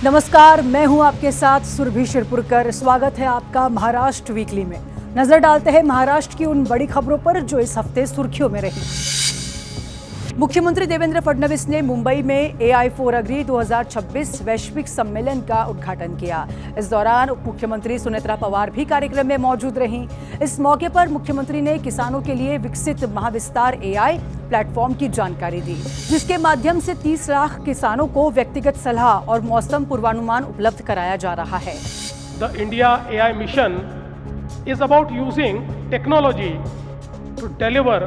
नमस्कार, मैं हूं आपके साथ सुरभि शिरपुरकर। स्वागत है आपका महाराष्ट्र वीकली में। नजर डालते हैं महाराष्ट्र की उन बड़ी खबरों पर जो इस हफ्ते सुर्खियों में रही। मुख्यमंत्री देवेंद्र फडणवीस ने मुंबई में AI for Agri 2026 वैश्विक सम्मेलन का उद्घाटन किया। इस दौरान उप मुख्यमंत्री सुनेत्रा पवार भी कार्यक्रम में मौजूद रहीं। इस मौके पर मुख्यमंत्री ने किसानों के लिए विकसित महाविस्तार AI प्लेटफॉर्म की जानकारी दी, जिसके माध्यम से 30 लाख किसानों को व्यक्तिगत सलाह और मौसम पूर्वानुमान उपलब्ध कराया जा रहा है। The India AI mission is about using technology to deliver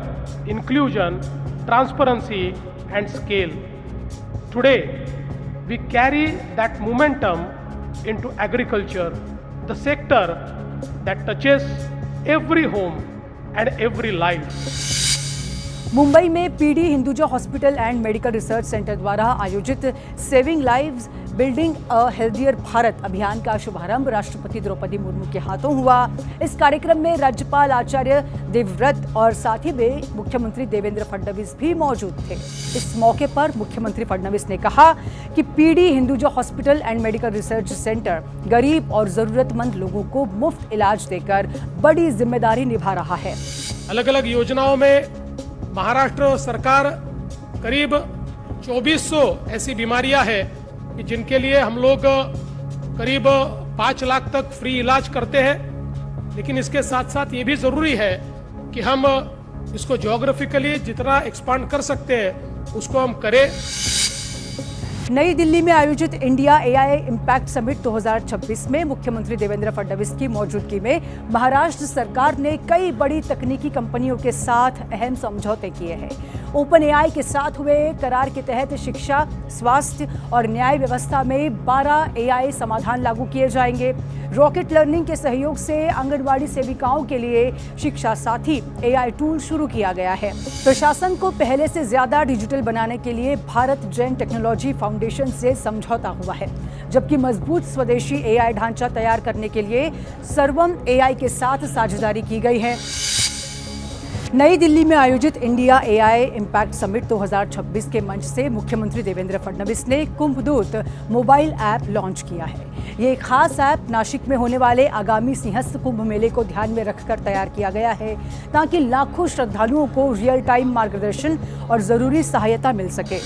inclusion, transparency and scale. Today, we carry that momentum into agriculture, the sector that touches every home and every life. Mumbai में PD Hinduja hospital and medical research centre द्वारा आयोजित saving lives building अ healthier Bharat अभियान का शुभारंभ राष्ट्रपति द्रौपदी मुर्मू के हाथों हुआ। इस कार्यक्रम में राज्यपाल आचार्य देवव्रत और साथ ही में मुख्यमंत्री देवेंद्र फडणवीस भी मौजूद थे। इस मौके पर मुख्यमंत्री फडणवीस ने कहा कि PD Hinduja hospital and medical research centre गरीब और जरूरतमंद लोगों को मुफ्त इलाज देकर बड़ी जिम्मेदारी निभा रहा है। अलग अलग योजनाओं में महाराष्ट्र सरकार करीब 2400 ऐसी बीमारियां हैं कि जिनके लिए हम लोग करीब 5 लाख तक फ्री इलाज करते हैं। लेकिन इसके साथ साथ ये भी जरूरी है कि हम इसको ज्योग्राफिकली जितना एक्सपांड कर सकते हैं उसको हम करें। नई दिल्ली में आयोजित इंडिया AI इम्पैक्ट समिट 2026 में मुख्यमंत्री देवेंद्र फडणवीस की मौजूदगी में महाराष्ट्र सरकार ने कई बड़ी तकनीकी कंपनियों के साथ अहम समझौते किए हैं। OpenAI के साथ हुए करार के तहत शिक्षा, स्वास्थ्य और न्याय व्यवस्था में 12 AI समाधान लागू किए जाएंगे। रॉकेट लर्निंग के सहयोग से आंगनबाड़ी सेविकाओं के लिए शिक्षा साथी AI टूल शुरू किया गया है। प्रशासन को पहले से ज्यादा डिजिटल बनाने के लिए भारत जैन टेक्नोलॉजी फाउंडेशन से समझौता हुआ है, जबकि मजबूत स्वदेशी AI ढांचा तैयार करने के लिए सर्वम AI के साथ साझेदारी की गई है। नई दिल्ली में आयोजित इंडिया AI इम्पैक्ट समिट 2026 के मंच से मुख्यमंत्री देवेंद्र फडणवीस ने कुंभदूत मोबाइल ऐप लॉन्च किया है। ये खास ऐप नासिक में होने वाले आगामी सिंहस्थ कुंभ मेले को ध्यान में रखकर तैयार किया गया है, ताकि लाखों श्रद्धालुओं को रियल टाइम मार्गदर्शन और जरूरी सहायता मिल सके।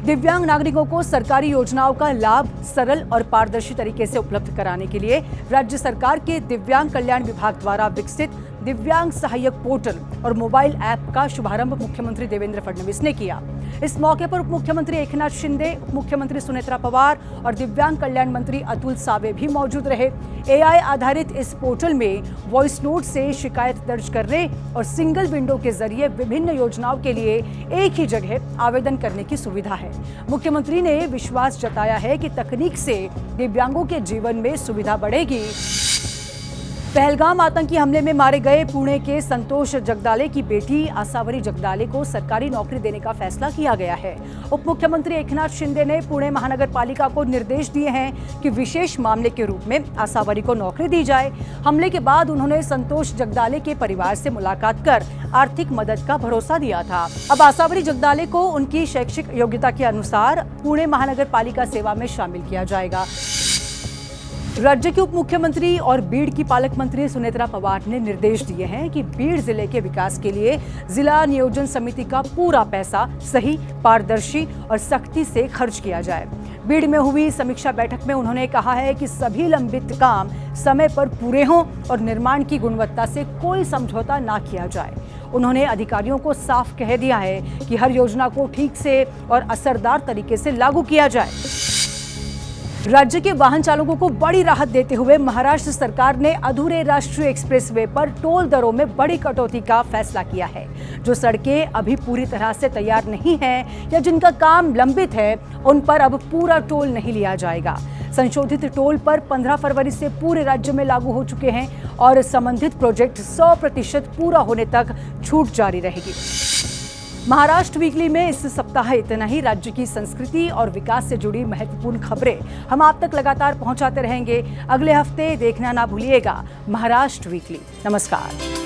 दिव्यांग नागरिकों को सरकारी योजनाओं का लाभ सरल और पारदर्शी तरीके से उपलब्ध कराने के लिए राज्य सरकार के दिव्यांग कल्याण विभाग द्वारा विकसित दिव्यांग सहायक पोर्टल और मोबाइल ऐप का शुभारंभ मुख्यमंत्री देवेंद्र फडणवीस ने किया। इस मौके पर उप मुख्यमंत्री एकनाथ शिंदे, उप मुख्यमंत्री सुनेत्रा पवार और दिव्यांग कल्याण मंत्री अतुल सावे भी मौजूद रहे। AI आधारित इस पोर्टल में वॉइस नोट से शिकायत दर्ज करने और सिंगल विंडो के जरिए विभिन्न योजनाओं के लिए एक ही जगह आवेदन करने की सुविधा है। मुख्यमंत्री ने विश्वास जताया है कि तकनीक से दिव्यांगों के जीवन में सुविधा बढ़ेगी। पहलगाम आतंकी हमले में मारे गए पुणे के संतोष जगदाले की बेटी आसावरी जगदाले को सरकारी नौकरी देने का फैसला किया गया है। उप मुख्यमंत्री एकनाथ शिंदे ने पुणे महानगर पालिका को निर्देश दिए हैं कि विशेष मामले के रूप में आसावरी को नौकरी दी जाए। हमले के बाद उन्होंने संतोष जगदाले के परिवार से मुलाकात कर आर्थिक मदद का भरोसा दिया था। अब आसावरी जगदाले को उनकी शैक्षिक योग्यता के अनुसार पुणे महानगर पालिका सेवा में शामिल किया जाएगा। राज्य के उप मुख्यमंत्री और बीड़ की पालक मंत्री सुनेत्रा पवार ने निर्देश दिए हैं कि बीड़ जिले के विकास के लिए जिला नियोजन समिति का पूरा पैसा सही, पारदर्शी और सख्ती से खर्च किया जाए। बीड़ में हुई समीक्षा बैठक में उन्होंने कहा है कि सभी लंबित काम समय पर पूरे हों और निर्माण की गुणवत्ता से कोई समझौता ना किया जाए। उन्होंने अधिकारियों को साफ कह दिया है कि हर योजना को ठीक से और असरदार तरीके से लागू किया जाए। राज्य के वाहन चालकों को बड़ी राहत देते हुए महाराष्ट्र सरकार ने अधूरे राष्ट्रीय एक्सप्रेसवे पर टोल दरों में बड़ी कटौती का फैसला किया है। जो सड़कें अभी पूरी तरह से तैयार नहीं हैं या जिनका काम लंबित है, उन पर अब पूरा टोल नहीं लिया जाएगा। संशोधित टोल पर 15 फरवरी से पूरे राज्य में लागू हो चुके हैं और संबंधित प्रोजेक्ट 100% पूरा होने तक छूट जारी रहेगी। महाराष्ट्र वीकली में इस सप्ताह इतना ही। राज्य की संस्कृति और विकास से जुड़ी महत्वपूर्ण खबरें हम आप तक लगातार पहुंचाते रहेंगे। अगले हफ्ते देखना ना भूलिएगा महाराष्ट्र वीकली। नमस्कार।